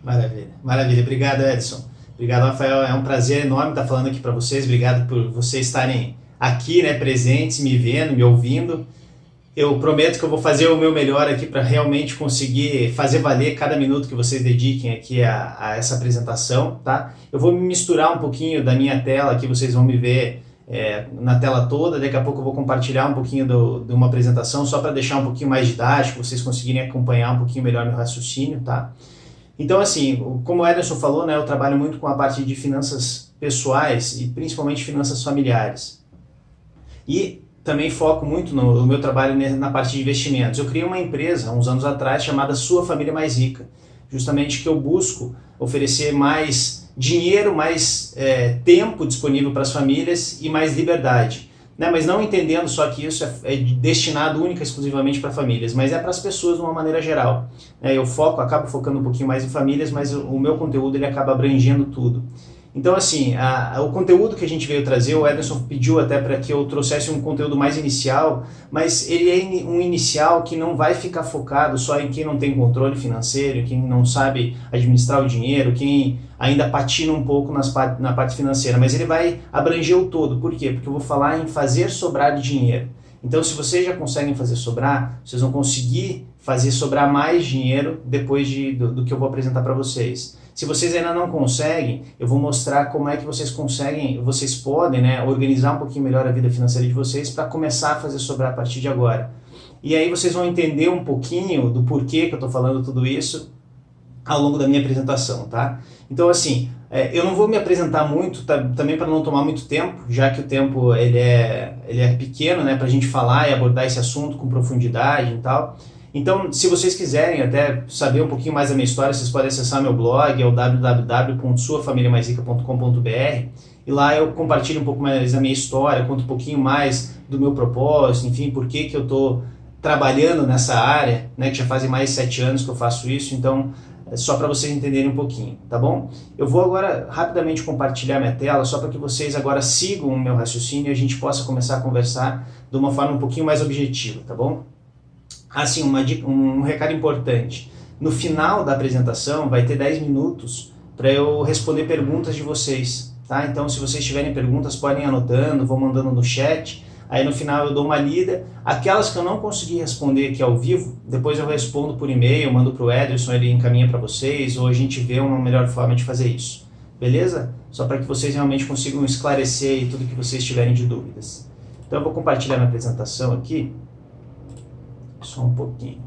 Maravilha, maravilha. Obrigado, Edson. Obrigado, Rafael. É um prazer enorme estar falando aqui para vocês. Obrigado por vocês estarem aqui, né, presentes, me vendo, me ouvindo. Eu prometo que eu vou fazer o meu melhor aqui para realmente conseguir fazer valer cada minuto que vocês dediquem aqui a essa apresentação, tá? Eu vou me misturar um pouquinho da minha tela aqui, vocês vão me ver na tela toda. Daqui a pouco eu vou compartilhar um pouquinho de uma apresentação só para deixar um pouquinho mais didático, vocês conseguirem acompanhar um pouquinho melhor meu raciocínio, tá? Então, assim, como o Ederson falou, né, eu trabalho muito com a parte de finanças pessoais e principalmente finanças familiares. E também foco muito no meu trabalho na parte de investimentos. Eu criei uma empresa, uns anos atrás, chamada Sua Família Mais Rica. Justamente que eu busco oferecer mais dinheiro, mais tempo disponível para as famílias e mais liberdade. Né? Mas não entendendo só que isso é destinado única e exclusivamente para famílias, mas é para as pessoas de uma maneira geral. Eu acabo focando um pouquinho mais em famílias, mas o meu conteúdo ele acaba abrangendo tudo. Então, assim, o conteúdo que a gente veio trazer, o Ederson pediu até para que eu trouxesse um conteúdo mais inicial, mas ele é um inicial que não vai ficar focado só em quem não tem controle financeiro, quem não sabe administrar o dinheiro, quem ainda patina um pouco na parte financeira, mas ele vai abranger o todo. Por quê? Porque eu vou falar em fazer sobrar dinheiro. Então, se vocês já conseguem fazer sobrar, vocês vão conseguir fazer sobrar mais dinheiro depois do que eu vou apresentar para vocês. Se vocês ainda não conseguem, eu vou mostrar como é que vocês podem, né, organizar um pouquinho melhor a vida financeira de vocês para começar a fazer sobrar a partir de agora. E aí vocês vão entender um pouquinho do porquê que eu estou falando tudo isso ao longo da minha apresentação, tá? Então, assim, eu não vou me apresentar muito, também para não tomar muito tempo, já que o tempo ele é pequeno, né, para a gente falar e abordar esse assunto com profundidade e tal. Então, se vocês quiserem até saber um pouquinho mais da minha história, vocês podem acessar meu blog, é o www.suafamiliamaisrica.com.br, e lá eu compartilho um pouco mais da minha história, conto um pouquinho mais do meu propósito, enfim, por que eu estou trabalhando nessa área, né, que já fazem mais de 7 anos que eu faço isso, então é só para vocês entenderem um pouquinho, tá bom? Eu vou agora rapidamente compartilhar minha tela, só para que vocês agora sigam o meu raciocínio e a gente possa começar a conversar de uma forma um pouquinho mais objetiva, tá bom? Assim, um recado importante. No final da apresentação vai ter 10 minutos para eu responder perguntas de vocês, tá? Então, se vocês tiverem perguntas, podem ir anotando, vão mandando no chat. Aí no final eu dou uma lida. Aquelas que eu não consegui responder aqui ao vivo, depois eu respondo por e-mail, mando para o Ederson, ele encaminha para vocês, ou a gente vê uma melhor forma de fazer isso. Beleza? Só para que vocês realmente consigam esclarecer aí tudo que vocês tiverem de dúvidas. Então eu vou compartilhar minha apresentação aqui. Só um pouquinho.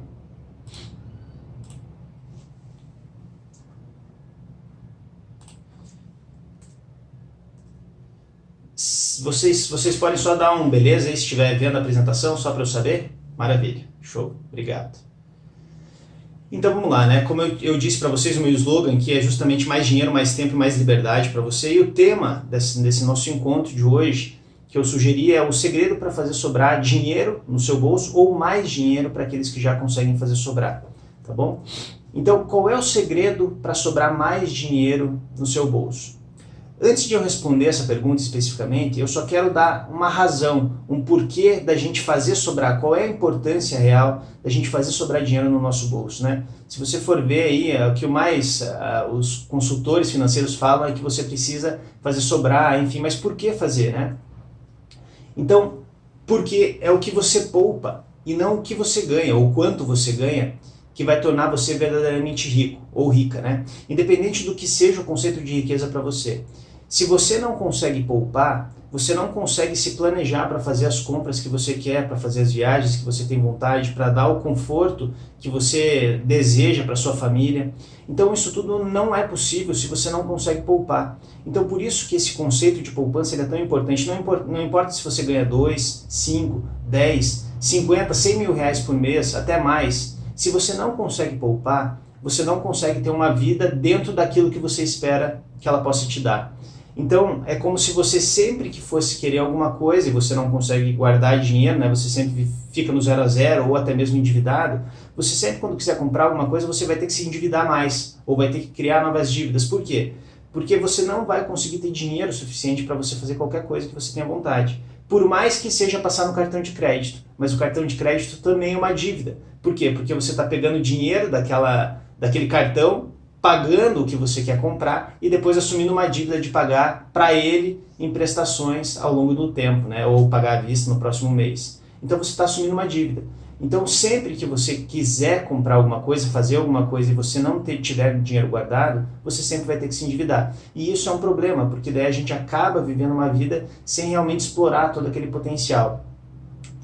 Vocês podem só dar um beleza aí se estiver vendo a apresentação, só para eu saber? Maravilha, show, obrigado. Então vamos lá, né? Como eu disse para vocês, o meu slogan que é justamente mais dinheiro, mais tempo e mais liberdade para você. E o tema desse nosso encontro de hoje que eu sugeri é o segredo para fazer sobrar dinheiro no seu bolso ou mais dinheiro para aqueles que já conseguem fazer sobrar, tá bom? Então, qual é o segredo para sobrar mais dinheiro no seu bolso? Antes de eu responder essa pergunta especificamente, eu só quero dar uma razão, um porquê da gente fazer sobrar, qual é a importância real da gente fazer sobrar dinheiro no nosso bolso, né? Se você for ver aí, o que mais os consultores financeiros falam é que você precisa fazer sobrar, enfim, mas por que fazer, né? Então, porque é o que você poupa e não o que você ganha ou quanto você ganha que vai tornar você verdadeiramente rico ou rica, né? Independente do que seja o conceito de riqueza para você. Se você não consegue poupar, você não consegue se planejar para fazer as compras que você quer, para fazer as viagens que você tem vontade, para dar o conforto que você deseja para sua família. Então isso tudo não é possível se você não consegue poupar. Então por isso que esse conceito de poupança é tão importante. Não importa se você ganha 2, 5, 10, 50, 100 mil reais por mês, até mais. Se você não consegue poupar, você não consegue ter uma vida dentro daquilo que você espera que ela possa te dar. Então, é como se você sempre que fosse querer alguma coisa e você não consegue guardar dinheiro, né? Você sempre fica no 0 a 0 ou até mesmo endividado, você sempre quando quiser comprar alguma coisa, você vai ter que se endividar mais ou vai ter que criar novas dívidas. Por quê? Porque você não vai conseguir ter dinheiro suficiente para você fazer qualquer coisa que você tenha vontade. Por mais que seja passar no cartão de crédito, mas o cartão de crédito também é uma dívida. Por quê? Porque você está pegando dinheiro daquele cartão pagando o que você quer comprar e depois assumindo uma dívida de pagar para ele em prestações ao longo do tempo, né? Ou pagar à vista no próximo mês. Então você está assumindo uma dívida. Então sempre que você quiser comprar alguma coisa, fazer alguma coisa e você não tiver dinheiro guardado, você sempre vai ter que se endividar. E isso é um problema, porque daí a gente acaba vivendo uma vida sem realmente explorar todo aquele potencial.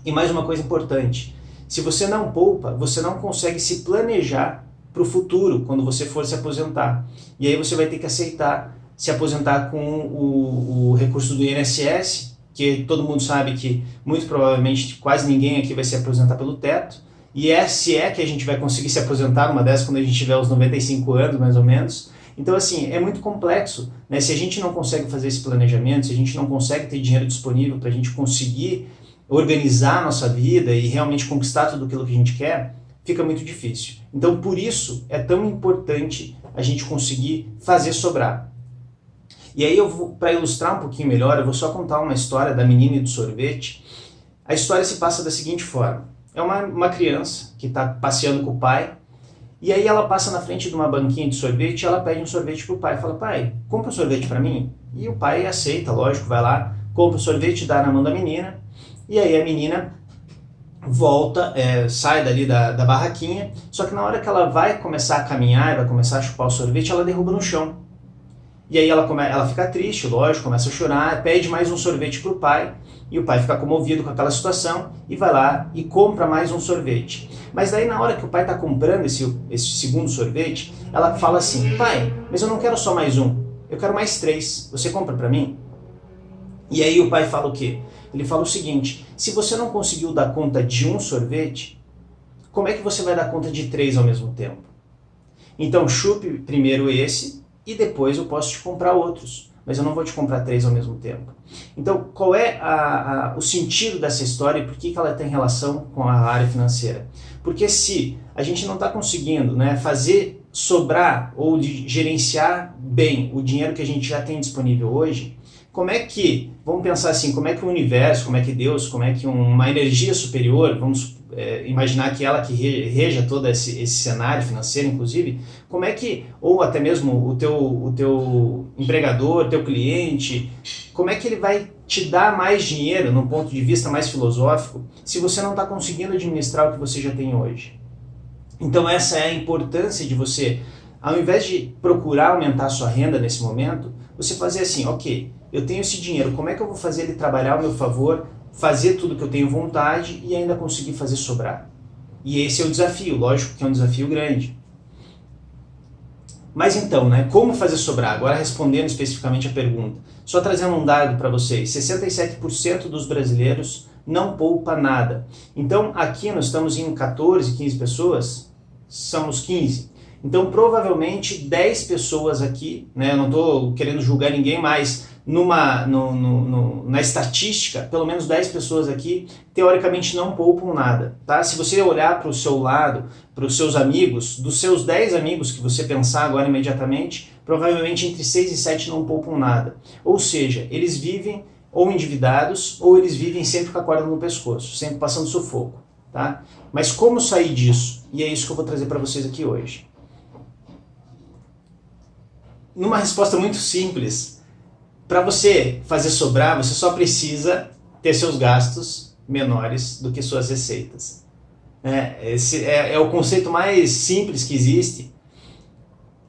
E mais uma coisa importante, se você não poupa, você não consegue se planejar para o futuro, quando você for se aposentar. E aí você vai ter que aceitar se aposentar com o recurso do INSS, que todo mundo sabe que muito provavelmente quase ninguém aqui vai se aposentar pelo teto, e se é que a gente vai conseguir se aposentar numa dessas quando a gente tiver os 95 anos, mais ou menos. Então, assim, é muito complexo, né? Se a gente não consegue fazer esse planejamento, se a gente não consegue ter dinheiro disponível para a gente conseguir organizar a nossa vida e realmente conquistar tudo aquilo que a gente quer, fica muito difícil. Então, por isso, é tão importante a gente conseguir fazer sobrar. E aí, para ilustrar um pouquinho melhor, eu vou só contar uma história da menina e do sorvete. A história se passa da seguinte forma. É uma criança que está passeando com o pai, e aí ela passa na frente de uma banquinha de sorvete e ela pede um sorvete pro pai. Fala, pai, compra um sorvete para mim? E o pai aceita, lógico, vai lá, compra o sorvete, dá na mão da menina, e aí a menina volta, sai dali da barraquinha, só que na hora que ela vai começar a caminhar, vai começar a chupar o sorvete, ela derruba no chão. E aí ela fica triste, lógico, começa a chorar, pede mais um sorvete pro pai, e o pai fica comovido com aquela situação, e vai lá e compra mais um sorvete. Mas daí na hora que o pai está comprando esse segundo sorvete, ela fala assim, pai, mas eu não quero só mais um, eu quero mais 3, você compra para mim? E aí o pai fala o quê? Ele fala o seguinte, se você não conseguiu dar conta de um sorvete, como é que você vai dar conta de 3 ao mesmo tempo? Então chupe primeiro esse e depois eu posso te comprar outros, mas eu não vou te comprar 3 ao mesmo tempo. Então qual é o sentido dessa história e por que ela tem relação com a área financeira? Porque se a gente não está conseguindo, né, fazer sobrar ou gerenciar bem o dinheiro que a gente já tem disponível hoje, como é que, vamos pensar assim, como é que o universo, como é que Deus, como é que uma energia superior, vamos imaginar que ela que reja todo esse cenário financeiro, inclusive, como é que, ou até mesmo o teu empregador, teu cliente, como é que ele vai te dar mais dinheiro, num ponto de vista mais filosófico, se você não está conseguindo administrar o que você já tem hoje? Então essa é a importância de você, ao invés de procurar aumentar a sua renda nesse momento, você fazer assim, ok, eu tenho esse dinheiro, como é que eu vou fazer ele trabalhar ao meu favor, fazer tudo que eu tenho vontade e ainda conseguir fazer sobrar? E esse é o desafio, lógico que é um desafio grande. Mas então, né, como fazer sobrar? Agora respondendo especificamente a pergunta, só trazendo um dado para vocês, 67% dos brasileiros não poupa nada. Então aqui nós estamos em 14, 15 pessoas, somos 15. Então provavelmente 10 pessoas aqui, né, eu não estou querendo julgar ninguém, mas na estatística, pelo menos 10 pessoas aqui, teoricamente não poupam nada, tá? Se você olhar para o seu lado, para os seus amigos, dos seus 10 amigos que você pensar agora imediatamente, provavelmente entre 6 e 7 não poupam nada. Ou seja, eles vivem ou endividados, ou eles vivem sempre com a corda no pescoço, sempre passando sufoco, tá? Mas como sair disso? E é isso que eu vou trazer para vocês aqui hoje. Numa resposta muito simples, para você fazer sobrar, você só precisa ter seus gastos menores do que suas receitas. Esse é o conceito mais simples que existe.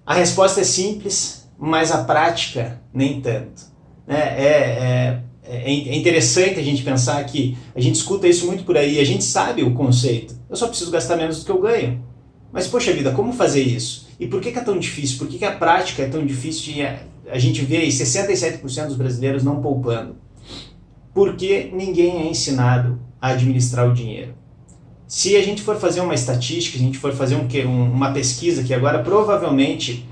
A resposta é simples, mas a prática nem tanto. É interessante a gente pensar que a gente escuta isso muito por aí, a gente sabe o conceito. Eu só preciso gastar menos do que eu ganho. Mas, poxa vida, como fazer isso? E por que é tão difícil? Por que a prática é tão difícil de a gente vê aí 67% dos brasileiros não poupando? Porque ninguém é ensinado a administrar o dinheiro. Se a gente for fazer uma estatística, se a gente for fazer uma pesquisa aqui agora, provavelmente,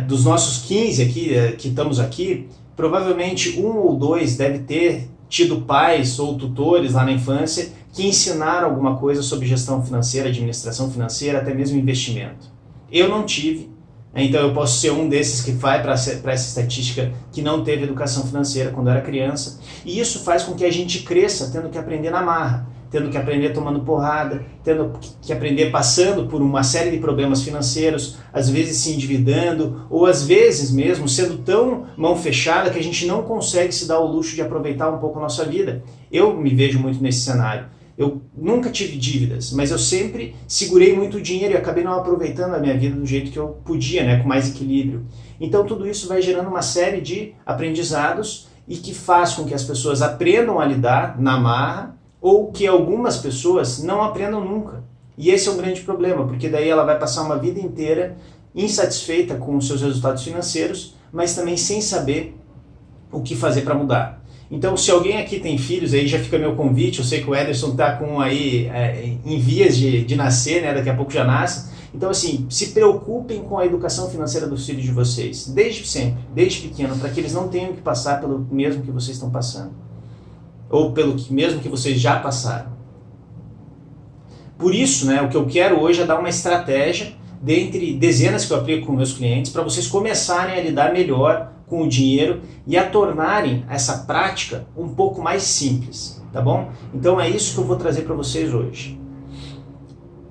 dos nossos 15 aqui, que estamos aqui, provavelmente 1 ou 2 deve ter tido pais ou tutores lá na infância que ensinaram alguma coisa sobre gestão financeira, administração financeira, até mesmo investimento. Eu não tive, então eu posso ser um desses que vai para essa estatística que não teve educação financeira quando era criança, e isso faz com que a gente cresça tendo que aprender na marra, tendo que aprender tomando porrada, tendo que aprender passando por uma série de problemas financeiros, às vezes se endividando, ou às vezes mesmo sendo tão mão fechada que a gente não consegue se dar o luxo de aproveitar um pouco a nossa vida. Eu me vejo muito nesse cenário. Eu nunca tive dívidas, mas eu sempre segurei muito dinheiro e acabei não aproveitando a minha vida do jeito que eu podia, né, com mais equilíbrio. Então tudo isso vai gerando uma série de aprendizados e que faz com que as pessoas aprendam a lidar na marra ou que algumas pessoas não aprendam nunca. E esse é um grande problema, porque daí ela vai passar uma vida inteira insatisfeita com os seus resultados financeiros, mas também sem saber o que fazer para mudar. Então, se alguém aqui tem filhos, aí já fica meu convite, eu sei que o Ederson está com aí em vias de nascer, né? Daqui a pouco já nasce. Então, assim, se preocupem com a educação financeira dos filhos de vocês, desde sempre, desde pequeno, para que eles não tenham que passar pelo mesmo que vocês estão passando, ou pelo mesmo que vocês já passaram. Por isso, né, o que eu quero hoje é dar uma estratégia, dentre dezenas que eu aplico com meus clientes, para vocês começarem a lidar melhor com o dinheiro e a tornarem essa prática um pouco mais simples, tá bom? Então é isso que eu vou trazer para vocês hoje.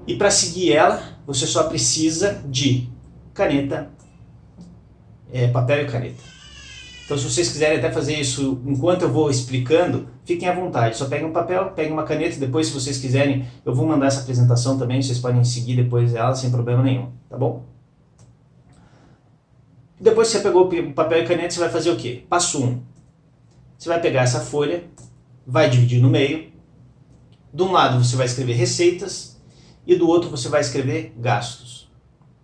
E para seguir ela, você só precisa de caneta, papel e caneta. Então se vocês quiserem até fazer isso enquanto eu vou explicando, fiquem à vontade. Só peguem um papel, peguem uma caneta, depois se vocês quiserem eu vou mandar essa apresentação também, vocês podem seguir depois ela sem problema nenhum, tá bom? Depois que você pegou o papel e caneta, você vai fazer o quê? Passo 1. Você vai pegar essa folha, vai dividir no meio. De um lado você vai escrever receitas e do outro você vai escrever gastos.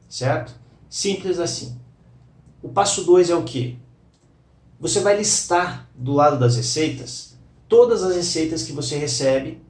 Certo? Simples assim. O passo 2 é o quê? Você vai listar do lado das receitas todas as receitas que você recebe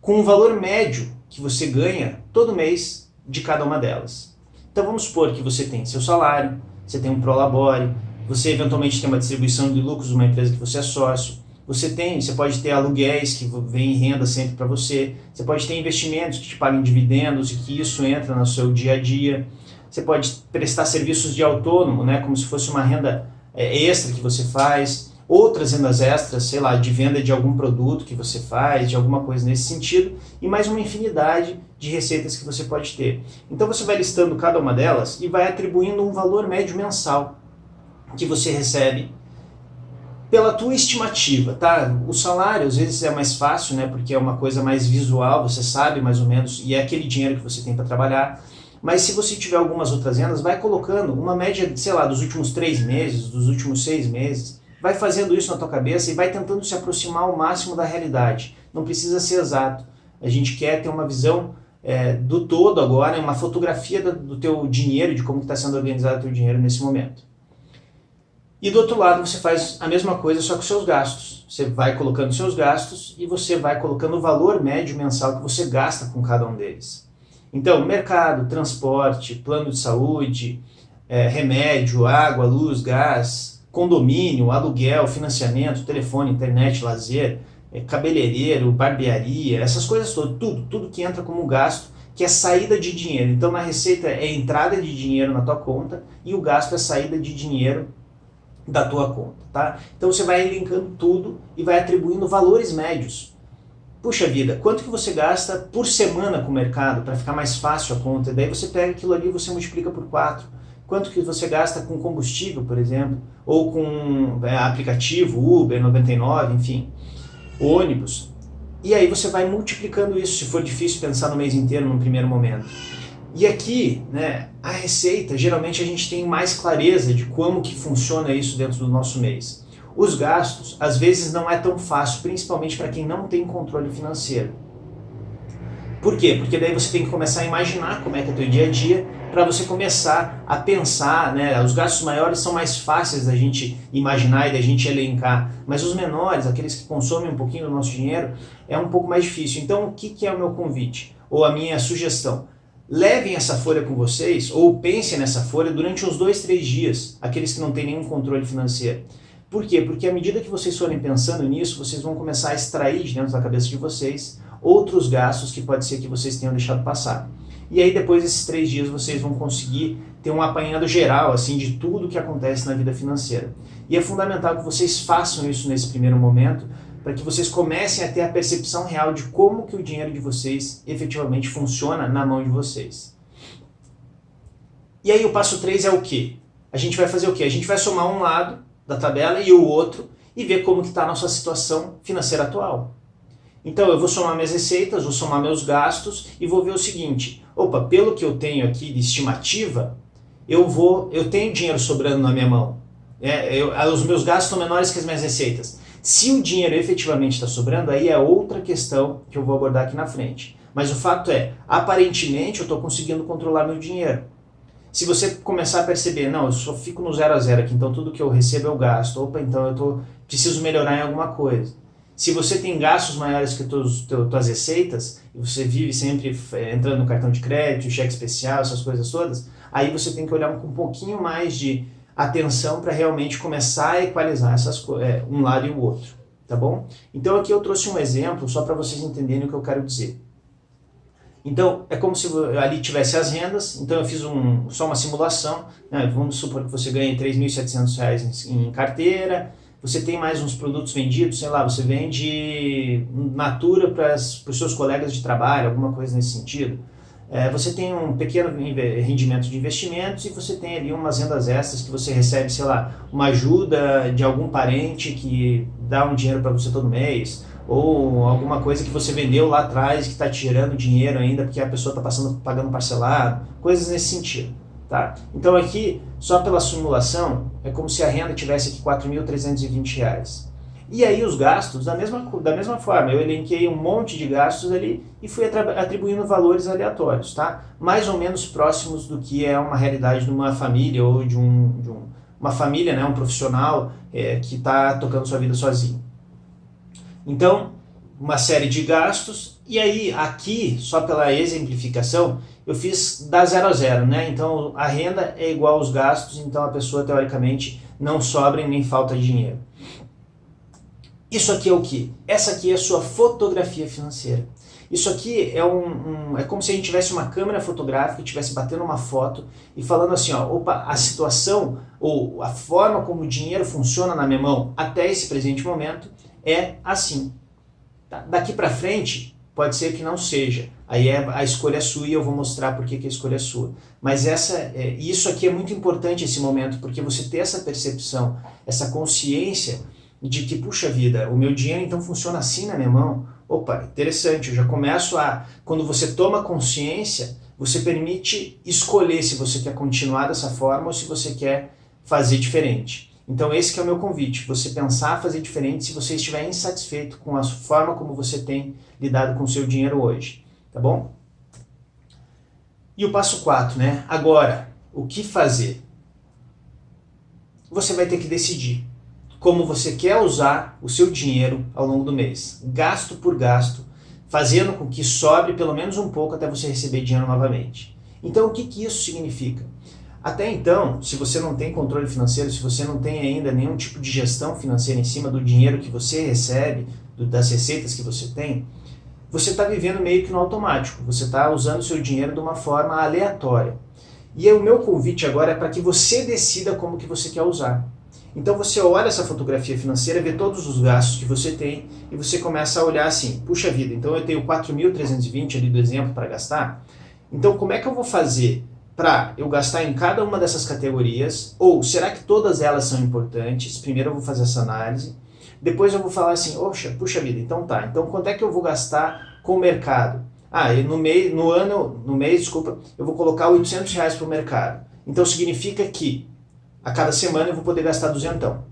com o valor médio que você ganha todo mês de cada uma delas. Então vamos supor que você tem seu salário, você tem um prolabore, você eventualmente tem uma distribuição de lucros de uma empresa que você é sócio, você pode ter aluguéis que vêm em renda sempre para você pode ter investimentos que te pagam dividendos e que isso entra no seu dia a dia, você pode prestar serviços de autônomo, né, como se fosse uma renda extra que você faz, outras rendas extras, sei lá, de venda de algum produto que você faz, de alguma coisa nesse sentido, e mais uma infinidade de receitas que você pode ter. Então você vai listando cada uma delas e vai atribuindo um valor médio mensal que você recebe pela tua estimativa, tá? O salário às vezes é mais fácil, né, porque é uma coisa mais visual, você sabe mais ou menos, e é aquele dinheiro que você tem para trabalhar. Mas se você tiver algumas outras rendas, vai colocando uma média, sei lá, dos últimos 3 meses, dos últimos 6 meses, vai fazendo isso na tua cabeça e vai tentando se aproximar ao máximo da realidade. Não precisa ser exato. A gente quer ter uma visão do todo agora, uma fotografia do teu dinheiro, de como está sendo organizado o teu dinheiro nesse momento. E do outro lado você faz a mesma coisa, só com seus gastos. Você vai colocando seus gastos e você vai colocando o valor médio mensal que você gasta com cada um deles. Então, mercado, transporte, plano de saúde, remédio, água, luz, gás, condomínio, aluguel, financiamento, telefone, internet, lazer, cabeleireiro, barbearia, essas coisas todas, tudo que entra como gasto, que é saída de dinheiro. Então na receita é entrada de dinheiro na tua conta e o gasto é saída de dinheiro da tua conta, tá? Então você vai linkando tudo e vai atribuindo valores médios. Puxa vida, quanto que você gasta por semana com o mercado para ficar mais fácil a conta? E daí você pega aquilo ali e você multiplica por 4. Quanto que você gasta com combustível, por exemplo, ou com aplicativo, Uber, 99, enfim, ônibus. E aí você vai multiplicando isso, se for difícil pensar no mês inteiro, num primeiro momento. E aqui, né, a receita, geralmente a gente tem mais clareza de como que funciona isso dentro do nosso mês. Os gastos, às vezes não é tão fácil, principalmente para quem não tem controle financeiro. Por quê? Porque daí você tem que começar a imaginar como é que é o teu dia a dia, para você começar a pensar, né? Os gastos maiores são mais fáceis da gente imaginar e da gente elencar, mas os menores, aqueles que consomem um pouquinho do nosso dinheiro, é um pouco mais difícil. Então o que é o meu convite? Ou a minha sugestão? Levem essa folha com vocês, ou pensem nessa folha durante uns 2, 3 dias, aqueles que não têm nenhum controle financeiro. Por quê? Porque à medida que vocês forem pensando nisso, vocês vão começar a extrair de dentro da cabeça de vocês outros gastos que pode ser que vocês tenham deixado passar. E aí depois desses 3 dias vocês vão conseguir ter um apanhado geral assim, de tudo que acontece na vida financeira. E é fundamental que vocês façam isso nesse primeiro momento, para que vocês comecem a ter a percepção real de como que o dinheiro de vocês efetivamente funciona na mão de vocês. E aí o passo 3 é o quê? A gente vai fazer o quê? A gente vai somar um lado da tabela e o outro e ver como que está a nossa situação financeira atual. Então eu vou somar minhas receitas, vou somar meus gastos e vou ver o seguinte, opa, pelo que eu tenho aqui de estimativa, eu tenho dinheiro sobrando na minha mão. Os meus gastos são menores que as minhas receitas. Se o dinheiro efetivamente está sobrando, aí é outra questão que eu vou abordar aqui na frente. Mas o fato é, aparentemente eu estou conseguindo controlar meu dinheiro. Se você começar a perceber, não, eu só fico no 0 a 0 aqui, então tudo que eu recebo eu gasto. Opa, então eu preciso melhorar em alguma coisa. Se você tem gastos maiores que tuas receitas, e você vive sempre entrando no cartão de crédito, cheque especial, essas coisas todas, aí você tem que olhar com um pouquinho mais de atenção para realmente começar a equalizar um lado e o outro, tá bom? Então aqui eu trouxe um exemplo só para vocês entenderem o que eu quero dizer. Então é como se ali tivesse as rendas, então eu fiz só uma simulação, né? Vamos supor que você ganhe R$ 3.700 em carteira, você tem mais uns produtos vendidos, sei lá, você vende Natura para os seus colegas de trabalho, alguma coisa nesse sentido. Você tem um pequeno rendimento de investimentos e você tem ali umas rendas extras que você recebe, sei lá, uma ajuda de algum parente que dá um dinheiro para você todo mês, ou alguma coisa que você vendeu lá atrás que está tirando dinheiro ainda porque a pessoa está pagando parcelado, coisas nesse sentido. Tá? Então aqui, só pela simulação, é como se a renda tivesse aqui R$ 4.320. E aí os gastos, da mesma forma, eu elenquei um monte de gastos ali e fui atribuindo valores aleatórios, tá? Mais ou menos próximos do que é uma realidade de uma família ou de uma família, né, um profissional que está tocando sua vida sozinho. Então, uma série de gastos, e aí aqui, só pela exemplificação, eu fiz da 0 a 0, né? Então a renda é igual aos gastos, então a pessoa teoricamente não sobra e nem falta dinheiro. Isso aqui é o que? Essa aqui é a sua fotografia financeira. Isso aqui é como se a gente tivesse uma câmera fotográfica e estivesse batendo uma foto e falando assim, ó, opa, a situação ou a forma como o dinheiro funciona na minha mão até esse presente momento é assim. Tá? Daqui para frente pode ser que não seja. Aí a escolha é sua e eu vou mostrar por que a escolha é sua. Mas isso aqui é muito importante esse momento, porque você ter essa percepção, essa consciência de que, puxa vida, o meu dinheiro então funciona assim na minha mão. Opa, interessante, eu já começo quando você toma consciência, você permite escolher se você quer continuar dessa forma ou se você quer fazer diferente. Então esse que é o meu convite, você pensar fazer diferente se você estiver insatisfeito com a forma como você tem lidado com o seu dinheiro hoje, tá bom? E o passo 4, né? Agora, o que fazer? Você vai ter que decidir como você quer usar o seu dinheiro ao longo do mês, gasto por gasto, fazendo com que sobre pelo menos um pouco até você receber dinheiro novamente. Então o que isso significa? Até então, se você não tem controle financeiro, se você não tem ainda nenhum tipo de gestão financeira em cima do dinheiro que você recebe, das receitas que você tem, você está vivendo meio que no automático, você está usando o seu dinheiro de uma forma aleatória. E o meu convite agora é para que você decida como que você quer usar. Então você olha essa fotografia financeira, vê todos os gastos que você tem e você começa a olhar assim, puxa vida, então eu tenho 4.320 ali do exemplo para gastar, então como é que eu vou fazer para eu gastar em cada uma dessas categorias, ou será que todas elas são importantes? Primeiro eu vou fazer essa análise, depois eu vou falar assim, puxa vida, então tá, então quanto é que eu vou gastar com o mercado? No mês, eu vou colocar R$800 para o mercado, então significa que a cada semana eu vou poder gastar duzentão.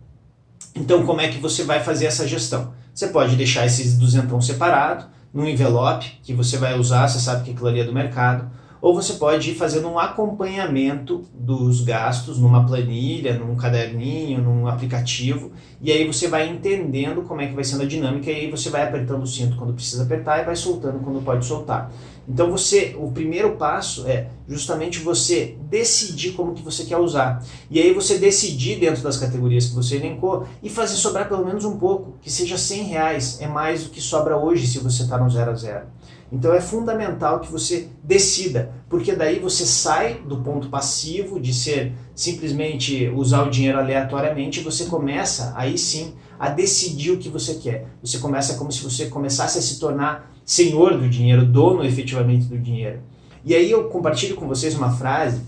Então como é que você vai fazer essa gestão? Você pode deixar esses duzentão separado, num envelope que você vai usar, você sabe que aquilo ali é do mercado, ou você pode ir fazendo um acompanhamento dos gastos numa planilha, num caderninho, num aplicativo, e aí você vai entendendo como é que vai sendo a dinâmica, e aí você vai apertando o cinto quando precisa apertar e vai soltando quando pode soltar. Então o primeiro passo é justamente você decidir como que você quer usar. E aí você decidir dentro das categorias que você elencou e fazer sobrar pelo menos um pouco, que seja R$100, é mais do que sobra hoje se você está no 0 a 0. Então é fundamental que você decida, porque daí você sai do ponto passivo de ser simplesmente usar o dinheiro aleatoriamente e você começa aí sim a decidir o que você quer. Você começa como se você começasse a se tornar senhor do dinheiro, dono efetivamente do dinheiro. E aí eu compartilho com vocês uma frase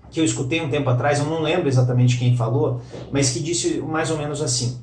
que eu escutei um tempo atrás, eu não lembro exatamente quem falou, mas que disse mais ou menos assim,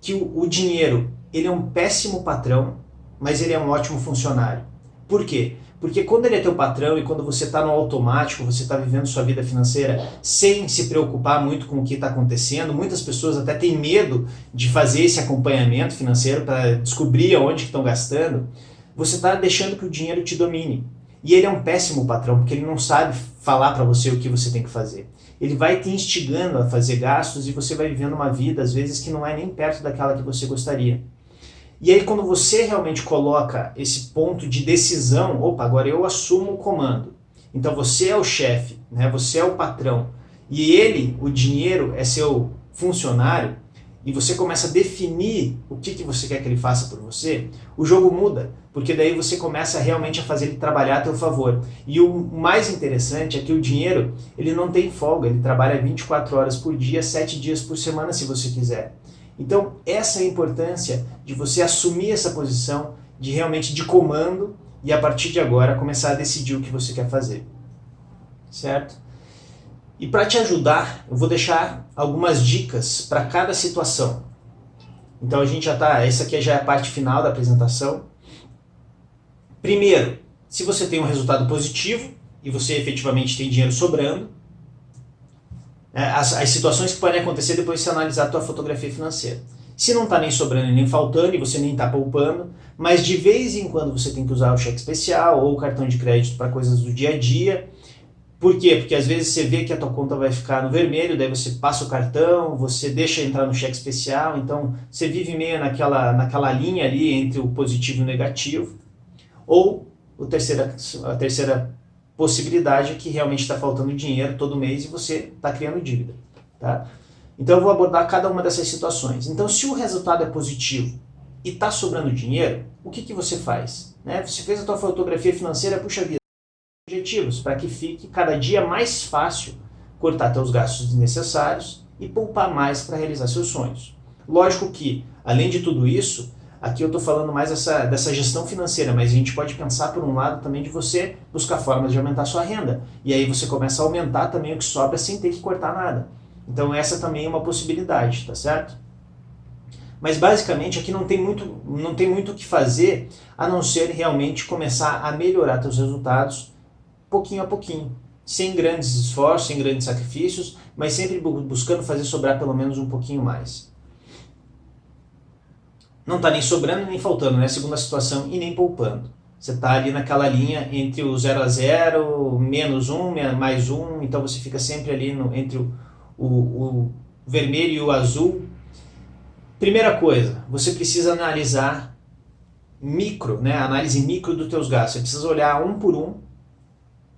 que o dinheiro, ele é um péssimo patrão, mas ele é um ótimo funcionário. Por quê? Porque quando ele é teu patrão e quando você está no automático, você está vivendo sua vida financeira sem se preocupar muito com o que está acontecendo, muitas pessoas até têm medo de fazer esse acompanhamento financeiro para descobrir aonde estão gastando, você está deixando que o dinheiro te domine. E ele é um péssimo patrão, porque ele não sabe falar para você o que você tem que fazer. Ele vai te instigando a fazer gastos e você vai vivendo uma vida, às vezes, que não é nem perto daquela que você gostaria. E aí quando você realmente coloca esse ponto de decisão, opa, agora eu assumo o comando. Então você é o chefe, né? Você é o patrão. E ele, o dinheiro, é seu funcionário, e você começa a definir o que você quer que ele faça por você, o jogo muda, porque daí você começa realmente a fazer ele trabalhar a teu favor. E o mais interessante é que o dinheiro, ele não tem folga, ele trabalha 24 horas por dia, 7 dias por semana, se você quiser. Então, essa é a importância de você assumir essa posição de realmente de comando e a partir de agora começar a decidir o que você quer fazer. Certo? E para te ajudar, eu vou deixar algumas dicas para cada situação. Então a gente essa aqui já é a parte final da apresentação. Primeiro, se você tem um resultado positivo e você efetivamente tem dinheiro sobrando, as situações que podem acontecer depois de você analisar a tua fotografia financeira. Se não está nem sobrando nem faltando e você nem está poupando, mas de vez em quando você tem que usar o cheque especial ou o cartão de crédito para coisas do dia a dia. Por quê? Porque às vezes você vê que a tua conta vai ficar no vermelho, daí você passa o cartão, você deixa entrar no cheque especial, então você vive meio naquela linha ali entre o positivo e o negativo. Ou a terceira possibilidade é que realmente está faltando dinheiro todo mês e você está criando dívida. Tá? Então eu vou abordar cada uma dessas situações. Então se o resultado é positivo e está sobrando dinheiro, o que você faz? Né? Você fez a tua fotografia financeira, puxa vida, objetivos para que fique cada dia mais fácil cortar teus gastos desnecessários e poupar mais para realizar seus sonhos. Lógico que, além de tudo isso, aqui eu estou falando mais dessa gestão financeira, mas a gente pode pensar por um lado também de você buscar formas de aumentar sua renda. E aí você começa a aumentar também o que sobra sem ter que cortar nada. Então essa também é uma possibilidade, tá certo? Mas basicamente aqui não tem muito o que fazer a não ser realmente começar a melhorar teus resultados pouquinho a pouquinho, sem grandes esforços, sem grandes sacrifícios, mas sempre buscando fazer sobrar pelo menos um pouquinho mais. Não está nem sobrando nem faltando, né? Segunda situação, e nem poupando. Você está ali naquela linha entre o 0 a 0, menos 1, mais 1, então você fica sempre ali entre o vermelho e o azul. Primeira coisa, você precisa analisar análise micro dos teus gastos. Você precisa olhar um por um,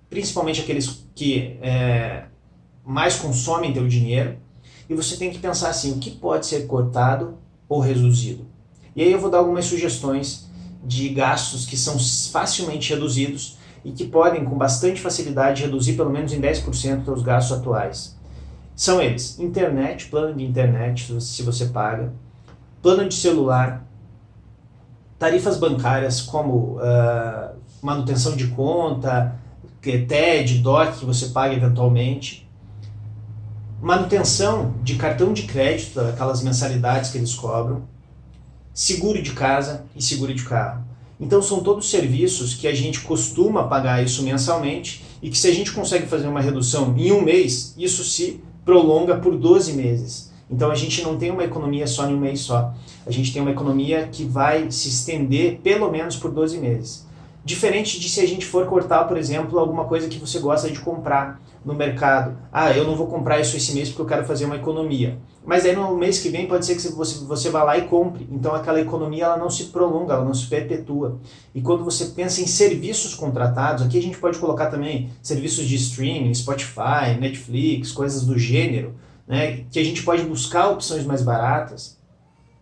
principalmente aqueles que mais consomem teu dinheiro, e você tem que pensar assim, o que pode ser cortado ou reduzido. E aí eu vou dar algumas sugestões de gastos que são facilmente reduzidos e que podem, com bastante facilidade, reduzir pelo menos em 10% os teus gastos atuais. São eles: internet, plano de internet, se você paga, plano de celular, tarifas bancárias como manutenção de conta, TED, DOC que você paga eventualmente, manutenção de cartão de crédito, aquelas mensalidades que eles cobram, seguro de casa e seguro de carro. Então são todos serviços que a gente costuma pagar isso mensalmente e que se a gente consegue fazer uma redução em um mês, isso se prolonga por 12 meses. Então a gente não tem uma economia só em um mês só. A gente tem uma economia que vai se estender pelo menos por 12 meses. Diferente de se a gente for cortar, por exemplo, alguma coisa que você gosta de comprar no mercado. Eu não vou comprar isso esse mês porque eu quero fazer uma economia. Mas aí no mês que vem pode ser que você vá lá e compre. Então aquela economia ela não se prolonga, ela não se perpetua. E quando você pensa em serviços contratados, aqui a gente pode colocar também serviços de streaming, Spotify, Netflix, coisas do gênero, né, que a gente pode buscar opções mais baratas.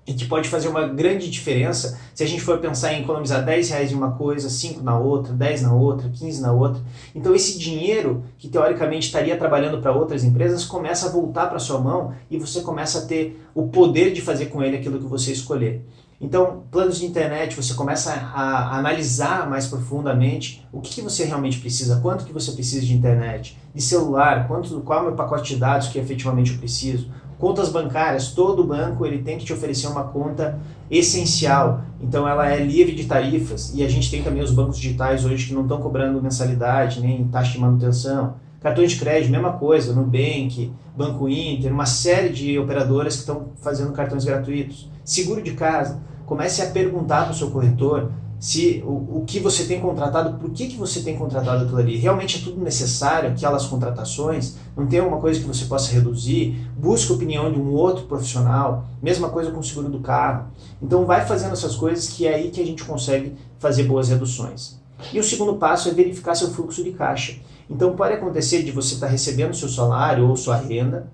e que pode fazer uma grande diferença se a gente for pensar em economizar R$ 10 em uma coisa, 5 na outra, 10 na outra, 15 na outra. Então esse dinheiro que teoricamente estaria trabalhando para outras empresas começa a voltar para sua mão e você começa a ter o poder de fazer com ele aquilo que você escolher. Então, planos de internet, você começa a analisar mais profundamente o que você realmente precisa, quanto que você precisa de internet, de celular, qual é o meu pacote de dados que efetivamente eu preciso. Contas bancárias, todo banco ele tem que te oferecer uma conta essencial, então ela é livre de tarifas, e a gente tem também os bancos digitais hoje que não estão cobrando mensalidade, nem taxa de manutenção. Cartões de crédito, mesma coisa, Nubank, Banco Inter, uma série de operadoras que estão fazendo cartões gratuitos. Seguro de casa, comece a perguntar para o seu corretor se o que você tem contratado, por que você tem contratado aquilo ali, realmente é tudo necessário, aquelas contratações, não tem alguma coisa que você possa reduzir, busque a opinião de um outro profissional, mesma coisa com o seguro do carro. Então vai fazendo essas coisas que é aí que a gente consegue fazer boas reduções. E o segundo passo é verificar seu fluxo de caixa. Então pode acontecer de você estar recebendo seu salário ou sua renda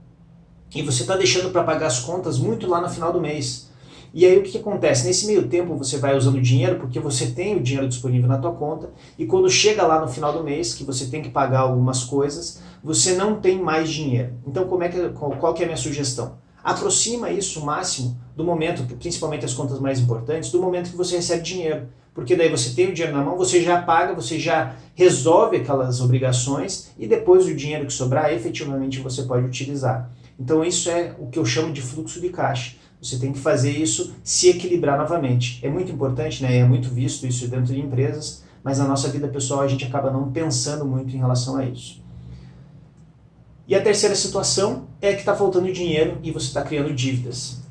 e você está deixando para pagar as contas muito lá no final do mês. E aí o que acontece? Nesse meio tempo você vai usando dinheiro porque você tem o dinheiro disponível na tua conta e quando chega lá no final do mês que você tem que pagar algumas coisas, você não tem mais dinheiro. Então qual que é a minha sugestão? Aproxima isso o máximo do momento, principalmente as contas mais importantes, do momento que você recebe dinheiro. Porque daí você tem o dinheiro na mão, você já paga, você já resolve aquelas obrigações e depois o dinheiro que sobrar, efetivamente você pode utilizar. Então isso é o que eu chamo de fluxo de caixa. Você tem que fazer isso se equilibrar novamente. É muito importante, né? É muito visto isso dentro de empresas, mas na nossa vida pessoal a gente acaba não pensando muito em relação a isso. E a terceira situação é que está faltando dinheiro e você está criando dívidas.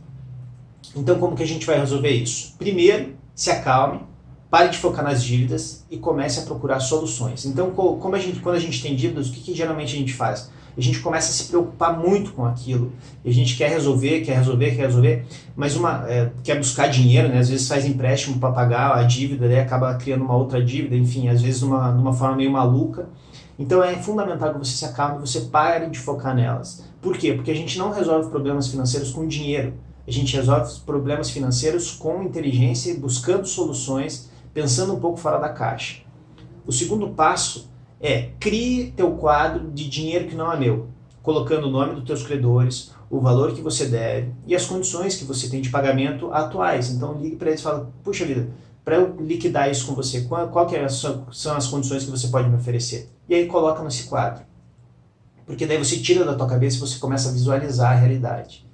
Então como que a gente vai resolver isso? Primeiro, se acalme, pare de focar nas dívidas e comece a procurar soluções. Então quando a gente tem dívidas, o que geralmente a gente faz? A gente começa a se preocupar muito com aquilo. E a gente quer resolver, mas quer buscar dinheiro, né? Às vezes faz empréstimo para pagar a dívida, daí acaba criando uma outra dívida, enfim, às vezes numa forma meio maluca. Então é fundamental que você se acalme e você pare de focar nelas. Por quê? Porque a gente não resolve problemas financeiros com dinheiro. A gente resolve problemas financeiros com inteligência, buscando soluções, pensando um pouco fora da caixa. O segundo passo é crie teu quadro de dinheiro que não é meu, colocando o nome dos teus credores, o valor que você deve e as condições que você tem de pagamento atuais. Então ligue para eles e fala, puxa vida, para eu liquidar isso com você, são as condições que você pode me oferecer? E aí coloca nesse quadro. Porque daí você tira da tua cabeça e você começa a visualizar a realidade.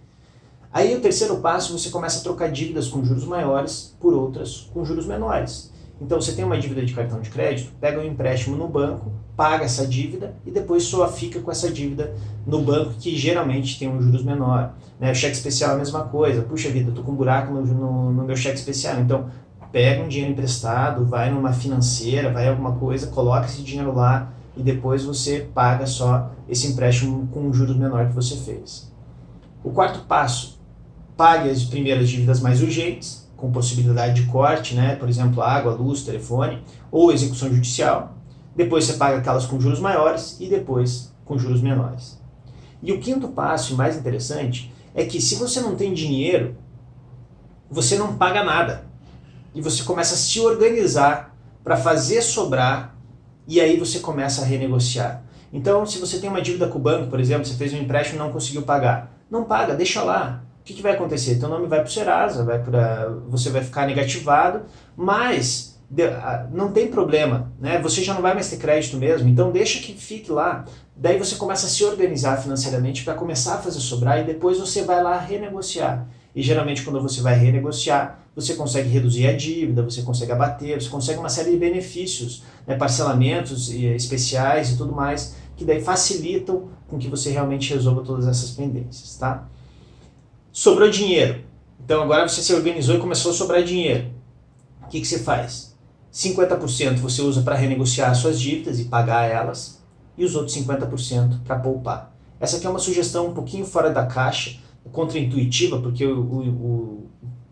Aí o terceiro passo, você começa a trocar dívidas com juros maiores por outras com juros menores. Então você tem uma dívida de cartão de crédito, pega um empréstimo no banco, paga essa dívida e depois só fica com essa dívida no banco que geralmente tem um juros menor. Né? O cheque especial é a mesma coisa, puxa vida, eu tô com um buraco no meu cheque especial, então pega um dinheiro emprestado, vai numa financeira, vai em alguma coisa, coloca esse dinheiro lá e depois você paga só esse empréstimo com um juros menor que você fez. O quarto passo, pague as primeiras dívidas mais urgentes, com possibilidade de corte, né? Por exemplo, água, luz, telefone, ou execução judicial. Depois você paga aquelas com juros maiores e depois com juros menores. E o quinto passo, e mais interessante, é que se você não tem dinheiro, você não paga nada. E você começa a se organizar para fazer sobrar e aí você começa a renegociar. Então, se você tem uma dívida com o banco, por exemplo, você fez um empréstimo e não conseguiu pagar, não paga, deixa lá. O que vai acontecer? Teu nome vai para o Serasa, você vai ficar negativado, mas não tem problema, né? Você já não vai mais ter crédito mesmo, então deixa que fique lá. Daí você começa a se organizar financeiramente para começar a fazer sobrar e depois você vai lá renegociar. E geralmente quando você vai renegociar, você consegue reduzir a dívida, você consegue abater, você consegue uma série de benefícios, né? Parcelamentos especiais e tudo mais, que daí facilitam com que você realmente resolva todas essas pendências, tá? Sobrou dinheiro. Então agora você se organizou e começou a sobrar dinheiro. O que você faz? 50% você usa para renegociar as suas dívidas e pagar elas, e os outros 50% para poupar. Essa aqui é uma sugestão um pouquinho fora da caixa, contraintuitiva, porque o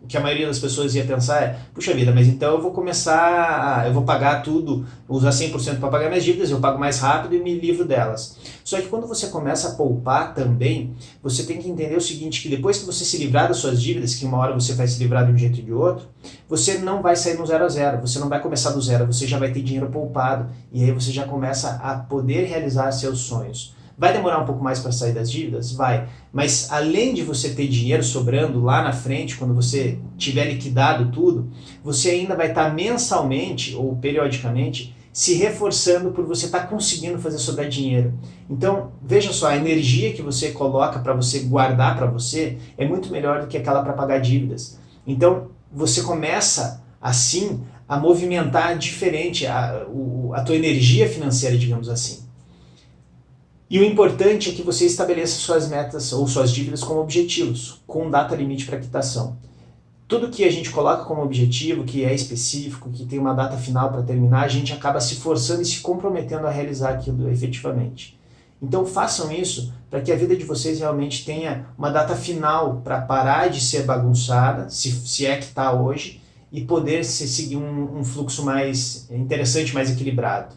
o que a maioria das pessoas ia pensar é, puxa vida, mas então eu vou começar, eu vou pagar tudo, usar 100% para pagar minhas dívidas, eu pago mais rápido e me livro delas. Só que quando você começa a poupar também, você tem que entender o seguinte, que depois que você se livrar das suas dívidas, que uma hora você vai se livrar de um jeito ou de outro, você não vai sair no 0 a 0, você não vai começar do zero, você já vai ter dinheiro poupado, e aí você já começa a poder realizar seus sonhos. Vai demorar um pouco mais para sair das dívidas? Vai. Mas além de você ter dinheiro sobrando lá na frente, quando você tiver liquidado tudo, você ainda vai estar mensalmente ou periodicamente se reforçando por você estar conseguindo fazer sobrar dinheiro. Então, veja só, a energia que você coloca para você guardar para você é muito melhor do que aquela para pagar dívidas. Então, você começa assim a movimentar diferente a tua energia financeira, digamos assim. E o importante é que você estabeleça suas metas ou suas dívidas como objetivos, com data limite para quitação. Tudo que a gente coloca como objetivo, que é específico, que tem uma data final para terminar, a gente acaba se forçando e se comprometendo a realizar aquilo efetivamente. Então façam isso para que a vida de vocês realmente tenha uma data final para parar de ser bagunçada, se é que está hoje, e poder seguir um fluxo mais interessante, mais equilibrado.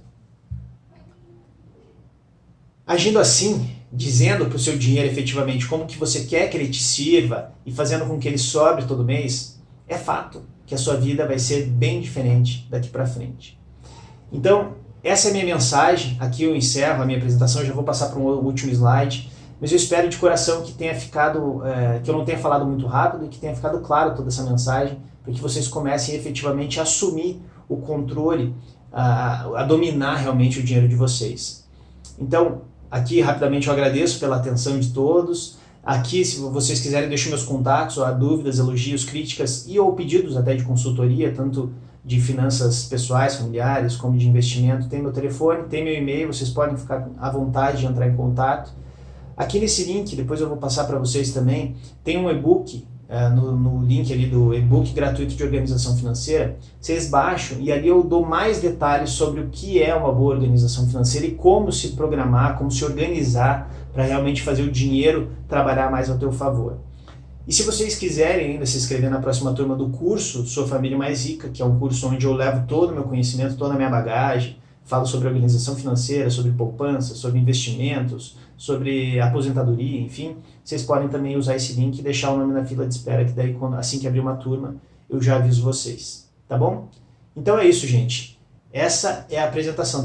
Agindo assim, dizendo para o seu dinheiro efetivamente como que você quer que ele te sirva e fazendo com que ele sobre todo mês, é fato que a sua vida vai ser bem diferente daqui para frente. Então, essa é a minha mensagem. Aqui eu encerro a minha apresentação, já vou passar para um último slide, mas eu espero de coração que tenha ficado, que eu não tenha falado muito rápido e que tenha ficado claro toda essa mensagem, para que vocês comecem efetivamente a assumir o controle, a dominar realmente o dinheiro de vocês. Então, aqui, rapidamente, eu agradeço pela atenção de todos. Aqui, se vocês quiserem, deixo meus contatos, ou dúvidas, elogios, críticas e ou pedidos até de consultoria, tanto de finanças pessoais, familiares, como de investimento. Tem meu telefone, tem meu e-mail, vocês podem ficar à vontade de entrar em contato. Aqui nesse link, depois eu vou passar para vocês também, tem um e-book, no link ali do e-book gratuito de organização financeira, vocês baixam e ali eu dou mais detalhes sobre o que é uma boa organização financeira e como se programar, como se organizar para realmente fazer o dinheiro trabalhar mais ao teu favor. E se vocês quiserem ainda se inscrever na próxima turma do curso Sua Família Mais Rica, que é um curso onde eu levo todo o meu conhecimento, toda a minha bagagem, falo sobre organização financeira, sobre poupança, sobre investimentos, sobre aposentadoria, enfim, vocês podem também usar esse link e deixar o nome na fila de espera, que daí assim que abrir uma turma eu já aviso vocês, tá bom? Então é isso, gente. Essa é a apresentação.